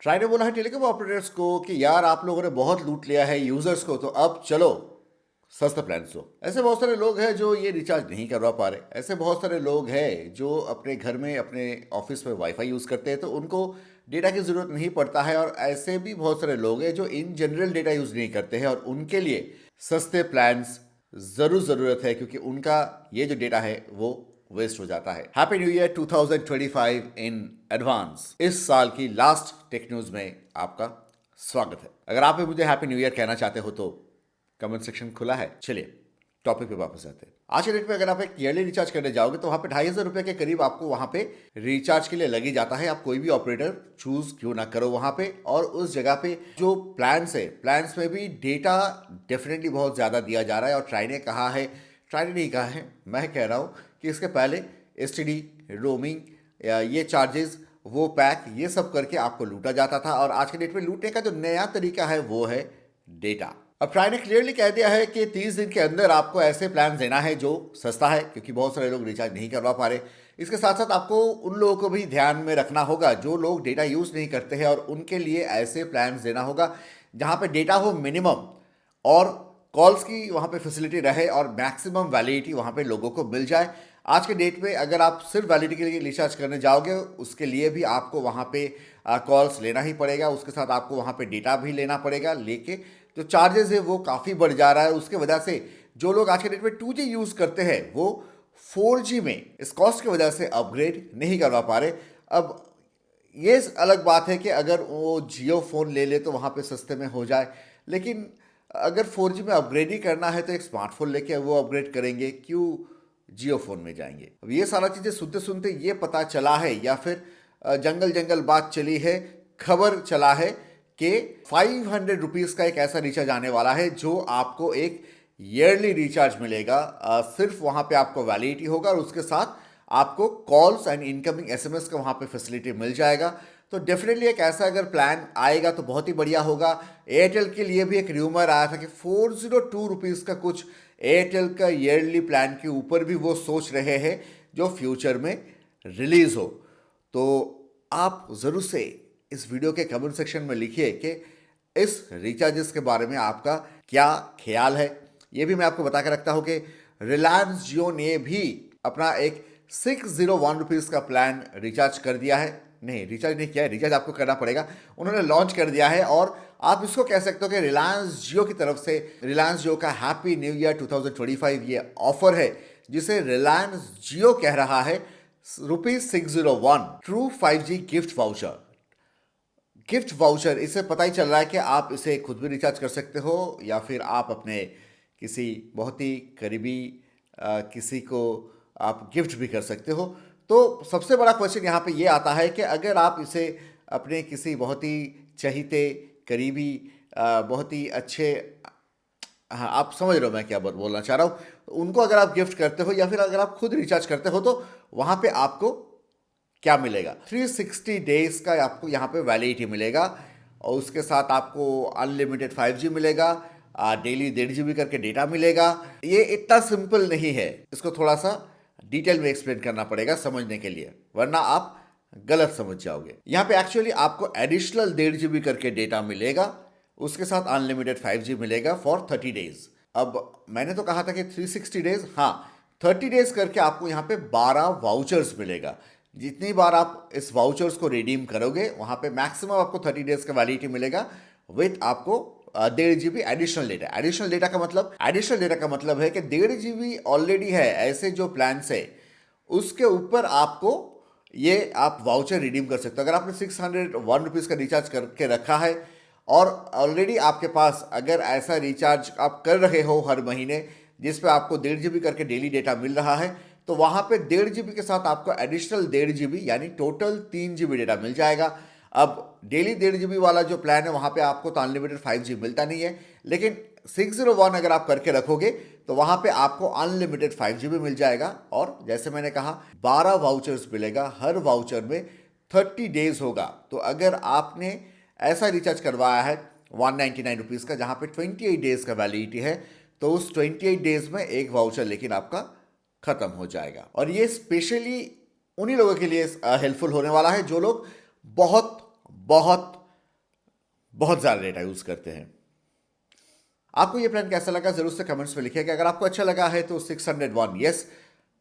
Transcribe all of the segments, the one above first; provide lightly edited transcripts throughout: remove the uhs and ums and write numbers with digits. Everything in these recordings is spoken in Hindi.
ट्राई ने बोला है टेलीकॉम ऑपरेटर्स को कि यार आप लोगों ने बहुत लूट लिया है यूजर्स को, तो अब चलो सस्ता प्लान दो। ऐसे बहुत सारे लोग हैं जो ये रिचार्ज नहीं करवा पा रहे। ऐसे बहुत सारे लोग हैं जो अपने घर में अपने ऑफिस में वाईफाई यूज़ करते हैं, तो उनको डेटा की ज़रूरत नहीं पड़ता है। और ऐसे भी बहुत सारे लोग हैं जो इन जनरल डेटा यूज़ नहीं करते हैं, और उनके लिए सस्ते प्लान्स ज़रूरत है, क्योंकि उनका ये जो डेटा है वो वेस्ट हो जाता है। Happy new year 2025 in advance. इस साल की लास्ट टेक न्यूज़ में आपका स्वागत है। अगर आप भी मुझे हैप्पी न्यू ईयर कहना चाहते हो तो कमेंट सेक्शन खुला है। चलिए टॉपिक पे वापस आते हैं। आज के डेट में अगर आप एक ईयरली रिचार्ज करने जाओगे तो वहाँ पे 2,500 रुपये के करीब आपको वहाँ पे रिचार्ज के लिए लगी जाता है। आप कोई भी ऑपरेटर चूज क्यों ना करो वहाँ पे। और उस जगह पे जो प्लान्स है, प्लान्स में भी डेटा डेफिनेटली बहुत ज़्यादा दिया जा रहा है। और ट्राई ने कहा है, ट्राई ने नहीं कहा है, मैं कह रहा हूँ कि इसके पहले STD, रोमिंग, ये चार्जेस, वो पैक, ये सब करके आपको लूटा जाता था। और आज के डेट में लूटने का जो नया तरीका है वो है डेटा। अब ट्राई ने क्लियरली कह दिया है कि 30 दिन के अंदर आपको ऐसे प्लान देना है जो सस्ता है, क्योंकि बहुत सारे लोग रिचार्ज नहीं करवा पा रहे। इसके साथ साथ आपको उन लोगों को भी ध्यान में रखना होगा जो लोग डेटा यूज़ नहीं करते हैं, और उनके लिए ऐसे प्लान देना होगा जहाँ पे डेटा हो मिनिमम, और कॉल्स की वहाँ पे फैसिलिटी रहे, और मैक्सिमम वैलिडिटी वहाँ पे लोगों को मिल जाए। आज के डेट में अगर आप सिर्फ वैलिडिटी के लिए रिचार्ज करने जाओगे, उसके लिए भी आपको वहाँ पे कॉल्स लेना ही पड़ेगा, उसके साथ आपको वहाँ पे डेटा भी लेना पड़ेगा। लेके जो चार्जेस है वो काफ़ी बढ़ जा रहा है। उसके वजह से जो लोग आज के डेट में 2G यूज़ करते हैं वो 4G में इस कॉस्ट की वजह से अपग्रेड नहीं करवा पा रहे। अब ये अलग बात है कि अगर वो जियो फ़ोन ले ले तो वहाँ पे सस्ते में हो जाए, लेकिन अगर 4G में अपग्रेड ही करना है तो एक स्मार्टफोन लेके वो अपग्रेड करेंगे, क्यों जियो फोन में जाएंगे। अब ये सारा चीज़ें सुनते सुनते ये पता चला है, या फिर जंगल जंगल बात चली है, खबर चला है कि 500 रुपीज़ का एक ऐसा रिचार्ज आने वाला है जो आपको एक ईयरली रिचार्ज मिलेगा। सिर्फ वहाँ पे आपको वैलिडिटी होगा, और उसके साथ आपको कॉल्स एंड इनकमिंग SMS का वहाँ पे फैसिलिटी मिल जाएगा। तो डेफिनेटली एक ऐसा अगर प्लान आएगा तो बहुत ही बढ़िया होगा। एयरटेल के लिए भी एक र्यूमर आया था कि 402 रुपीज़ का कुछ एयरटेल का ईयरली प्लान के ऊपर भी वो सोच रहे हैं जो फ्यूचर में रिलीज हो। तो आप ज़रूर से इस वीडियो के कमेंट सेक्शन में लिखिए कि इस रिचार्जेस के बारे में आपका क्या ख्याल है। ये भी मैं आपको बता के रखता हूँ कि रिलायंस जियो ने भी अपना एक 601 रुपीज़ का प्लान रिचार्ज कर दिया है। नहीं, रिचार्ज नहीं किया है, रिचार्ज आपको करना पड़ेगा। उन्होंने लॉन्च कर दिया है, और आप इसको कह सकते हो कि रिलायंस जियो की तरफ से रिलायंस जियो का हैप्पी न्यू ईयर 2025 ये ऑफर है, जिसे रिलायंस जियो कह रहा है ₹601 true 5G gift voucher. Gift voucher, इससे पता ही चल रहा है कि आप इसे खुद भी रिचार्ज कर सकते हो, या फिर आप अपने किसी बहुत ही करीबी किसी को आप गिफ्ट भी कर सकते हो। तो सबसे बड़ा क्वेश्चन यहाँ पे ये आता है कि अगर आप इसे अपने किसी बहुत ही चहीते करीबी बहुत ही अच्छे, हाँ आप समझ रहे हो मैं क्या बोलना चाह रहा हूँ, उनको अगर आप गिफ्ट करते हो या फिर अगर आप खुद रिचार्ज करते हो, तो वहाँ पे आपको क्या मिलेगा? 360 डेज का आपको यहाँ पे वैलिडिटी मिलेगा, और उसके साथ आपको अनलिमिटेड 5G मिलेगा, डेली 1.5 GB करके डेटा मिलेगा। ये इतना सिंपल नहीं है, इसको थोड़ा सा डिटेल में एक्सप्लेन करना पड़ेगा समझने के लिए, वरना आप गलत समझ जाओगे। यहाँ पे एक्चुअली आपको एडिशनल 1.5 GB करके डेटा मिलेगा, उसके साथ अनलिमिटेड 5G मिलेगा फॉर 30 डेज। अब मैंने तो कहा था कि 360 डेज, हाँ 30 डेज करके आपको यहाँ पे 12 वाउचर्स मिलेगा। जितनी बार आप इस वाउचर्स को रिडीम करोगे वहाँ पे मैक्सिमम आपको 30 डेज का वैलिडिटी मिलेगा, विथ आपको 1.5 GB additional data. Additional data का मतलब, एडिशनल डेटा का मतलब है कि 1.5 GB ऑलरेडी है ऐसे जो प्लान्स है, उसके ऊपर आपको ये आप वाउचर रिडीम कर सकते हो। अगर आपने 601 रुपीज़ का रिचार्ज करके रखा है, और ऑलरेडी आपके पास अगर ऐसा रिचार्ज आप कर रहे हो हर महीने जिस पे आपको 1.5 GB करके डेली डेटा मिल रहा है, तो वहाँ पे 1.5 GB के साथ आपको एडिशनल 1.5 GB यानी टोटल 3 GB डेटा मिल जाएगा। अब डेली 1.5 GB वाला जो प्लान है वहाँ पे आपको तो अनलिमिटेड 5G मिलता नहीं है, लेकिन 601 अगर आप करके रखोगे तो वहाँ पे आपको अनलिमिटेड 5G मिल जाएगा। और जैसे मैंने कहा 12 वाउचर्स मिलेगा, हर वाउचर में 30 डेज होगा। तो अगर आपने ऐसा रिचार्ज करवाया है 199 रुपीज़ का जहाँ पे 28 डेज का वैलिडिटी है, तो उस 28 डेज में एक वाउचर लेकिन आपका खत्म हो जाएगा। और ये स्पेशली उन्हीं लोगों के लिए हेल्पफुल होने वाला है जो लोग बहुत बहुत बहुत ज़्यादा डेटा यूज़ करते हैं। आपको ये प्लान कैसा लगा ज़रूर से कमेंट्स में लिखिएगा। अगर आपको अच्छा लगा है तो 601 यस,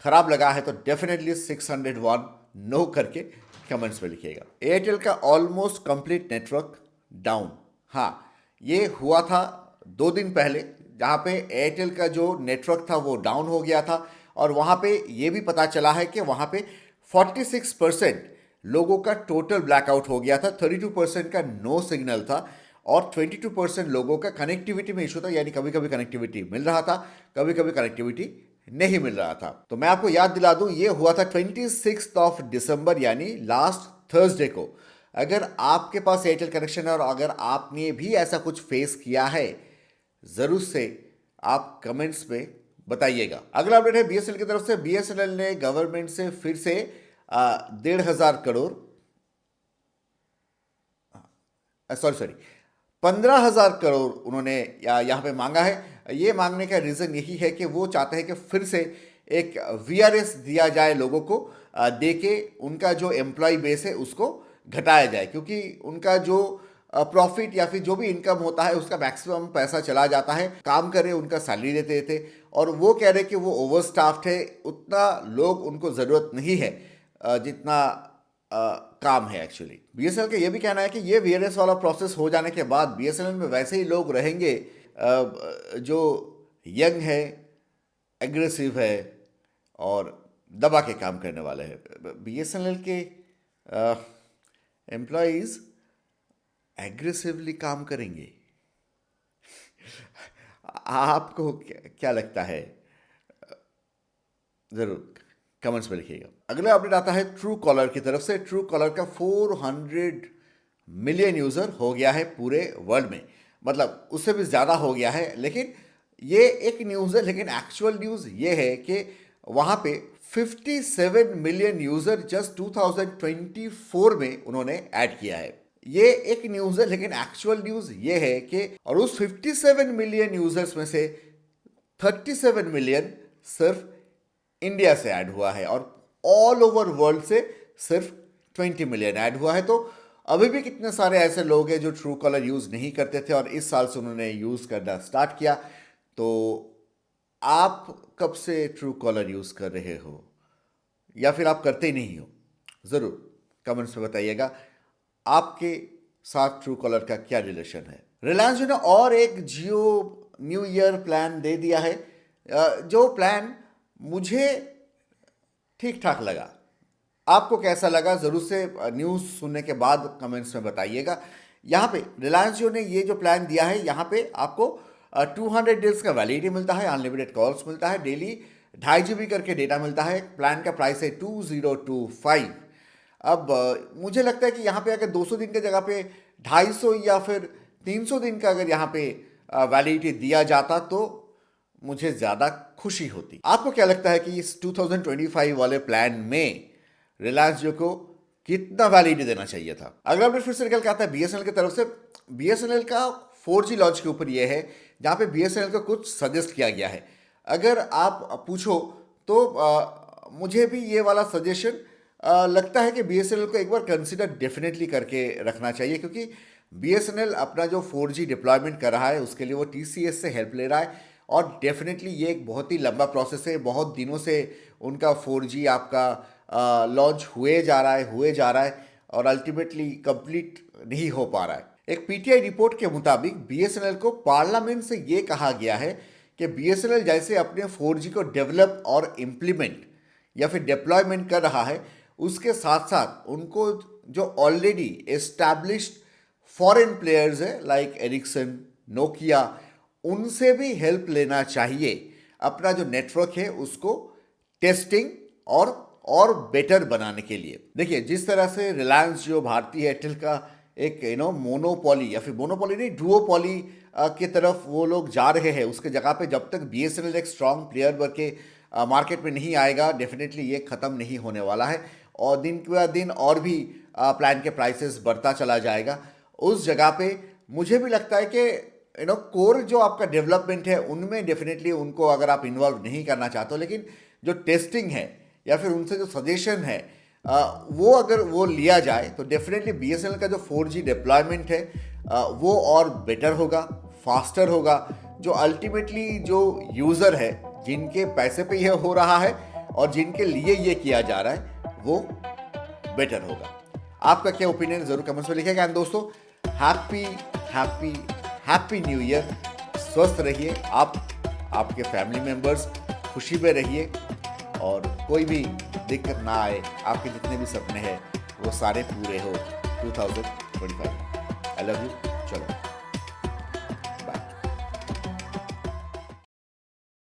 खराब लगा है तो डेफिनेटली 601 नो करके कमेंट्स में लिखिएगा। एयरटेल का ऑलमोस्ट कंप्लीट नेटवर्क डाउन। हाँ, ये हुआ था 2 दिन पहले, जहाँ पे एयरटेल का जो नेटवर्क था वो डाउन हो गया था और वहाँ पे ये भी पता चला है कि वहाँ पे 46% लोगों का टोटल ब्लैकआउट हो गया था, 32% का नो सिग्नल था और 22% लोगों का कनेक्टिविटी में इशू था, यानी कभी कभी कनेक्टिविटी मिल रहा था, कभी कभी कनेक्टिविटी नहीं मिल रहा था। तो मैं आपको याद दिला दूं, ये हुआ था 26 दिसंबर यानी लास्ट थर्सडे को। अगर आपके पास एयरटेल कनेक्शन है और अगर आपने भी ऐसा कुछ फेस किया है, ज़रूर से आप कमेंट्स में बताइएगा। अगला अपडेट है बीएसएनएल की तरफ से। बीएसएनएल ने गवर्नमेंट से फिर से 1,500 करोड़, सॉरी 15,000 करोड़ उन्होंने यहाँ पे मांगा है। ये मांगने का रीज़न यही है कि वो चाहते हैं कि फिर से एक वीआरएस दिया जाए लोगों को, दे के उनका जो एम्प्लॉय बेस है उसको घटाया जाए, क्योंकि उनका जो प्रॉफिट या फिर जो भी इनकम होता है उसका मैक्सिमम पैसा चला जाता है काम करे, उनका सैलरी देते देते, और वो कह रहे कि वो ओवर स्टाफ्ड है, उतना लोग उनको ज़रूरत नहीं है जितना काम है एक्चुअली। बीएसएनएल का ये भी कहना है कि ये वीआरएस वाला प्रोसेस हो जाने के बाद बीएसएनएल में वैसे ही लोग रहेंगे जो यंग है, एग्रेसिव है और दबा के काम करने वाले हैं। बीएसएनएल के एम्प्लॉयज़ एग्रेसिवली काम करेंगे। आपको क्या लगता है? ज़रूर कमेंट्स में लिखिएगा। अगला अपडेट आता है ट्रू कॉलर की तरफ से। ट्रू कॉलर का 400 मिलियन यूज़र हो गया है पूरे वर्ल्ड में, मतलब उससे भी ज़्यादा हो गया है। लेकिन ये एक न्यूज़ है, लेकिन एक्चुअल न्यूज़ ये है कि वहाँ पे 57 मिलियन यूज़र जस्ट 2024 में उन्होंने ऐड किया है। ये एक न्यूज़ है, लेकिन एक्चुअल न्यूज़ ये है कि और उस 57 मिलियन यूज़र्स में से 37 मिलियन सिर्फ इंडिया से ऐड हुआ है और ऑल ओवर वर्ल्ड से सिर्फ 20 मिलियन ऐड हुआ है। तो अभी भी कितने सारे ऐसे लोग हैं जो ट्रू कॉलर यूज़ नहीं करते थे और इस साल से उन्होंने यूज़ करना स्टार्ट किया। तो आप कब से ट्रू कॉलर यूज़ कर रहे हो या फिर आप करते ही नहीं हो? ज़रूर कमेंट्स में बताइएगा आपके साथ ट्रू कॉलर का क्या रिलेशन है। रिलायंस ने और एक जियो न्यू ईयर प्लान दे दिया है, जो प्लान मुझे ठीक ठाक लगा। आपको कैसा लगा ज़रूर से न्यूज़ सुनने के बाद कमेंट्स में बताइएगा। यहाँ पे रिलायंस जियो ने ये जो प्लान दिया है, यहाँ पे आपको 200 डेज का वैलिडिटी मिलता है, अनलिमिटेड कॉल्स मिलता है, डेली 2.5 GB करके डेटा मिलता है। प्लान का प्राइस है 2025। अब मुझे लगता है कि यहाँ पे अगर 200 दिन की जगह पे 250 या फिर 300 दिन का अगर यहाँ पे वैलिडिटी दिया जाता तो मुझे ज़्यादा खुशी होती। आपको क्या लगता है कि इस 2025 वाले प्लान में रिलायंस जियो को कितना वैलिडिटी देना चाहिए था? अगला अपडेट फिर से निकल के आता है बीएसएनएल की तरफ से। बीएसएनएल का 4G लॉन्च के ऊपर यह है, जहाँ पे बीएसएनएल को कुछ सजेस्ट किया गया है। अगर आप पूछो तो मुझे भी ये वाला सजेशन लगता है कि बीएसएनएल को एक बार कंसिडर डेफिनेटली करके रखना चाहिए, क्योंकि बीएसएनएल अपना जो 4G डिप्लॉयमेंट कर रहा है उसके लिए वो टीसीएस से हेल्प ले रहा है और डेफिनेटली ये एक बहुत ही लंबा प्रोसेस है। बहुत दिनों से उनका 4G आपका लॉन्च हुए जा रहा है और अल्टीमेटली कंप्लीट नहीं हो पा रहा है। एक पीटीआई रिपोर्ट के मुताबिक बीएसएनएल को पार्लियामेंट से ये कहा गया है कि बीएसएनएल जैसे अपने 4G को डेवलप और इम्प्लीमेंट या फिर डिप्लॉयमेंट कर रहा है, उसके साथ साथ उनको जो ऑलरेडी एस्टैब्लिश्ड फॉरेन प्लेयर्स है लाइक एरिक्सन, नोकिया, उनसे भी हेल्प लेना चाहिए अपना जो नेटवर्क है उसको टेस्टिंग और बेटर बनाने के लिए। देखिए, जिस तरह से रिलायंस जो भारतीय एयरटेल का एक मोनोपॉली या फिर मोनोपॉली नहीं, डुओपॉली की तरफ वो लोग जा रहे हैं, उसके जगह पे जब तक बीएसएनएल एक स्ट्रांग प्लेयर बन के मार्केट में नहीं आएगा, डेफिनेटली ये ख़त्म नहीं होने वाला है और दिन के बाद दिन और भी प्लान के प्राइसेस बढ़ता चला जाएगा। उस जगह पे मुझे भी लगता है कि कोर जो आपका डेवलपमेंट है उनमें डेफिनेटली उनको अगर आप इन्वॉल्व नहीं करना चाहते हो, लेकिन जो टेस्टिंग है या फिर उनसे जो सजेशन है वो अगर वो लिया जाए तो डेफिनेटली बीएसएनएल का जो 4G डिप्लॉयमेंट है वो और बेटर होगा, फास्टर होगा, जो अल्टीमेटली जो यूज़र है, जिनके पैसे पे यह हो रहा है और जिनके लिए ये किया जा रहा है, वो बेटर होगा। आपका क्या ओपिनियन ज़रूर कमेंट्स में लिखेगा। एंड दोस्तों, happy happy happy new year. स्वस्थ रहिए आप, आपके फैमिली मेम्बर्स, खुशी में रहिए और कोई भी दिक्कत ना आए। आपके जितने भी सपने हैं वो सारे पूरे हो 2025। I love you. चलो।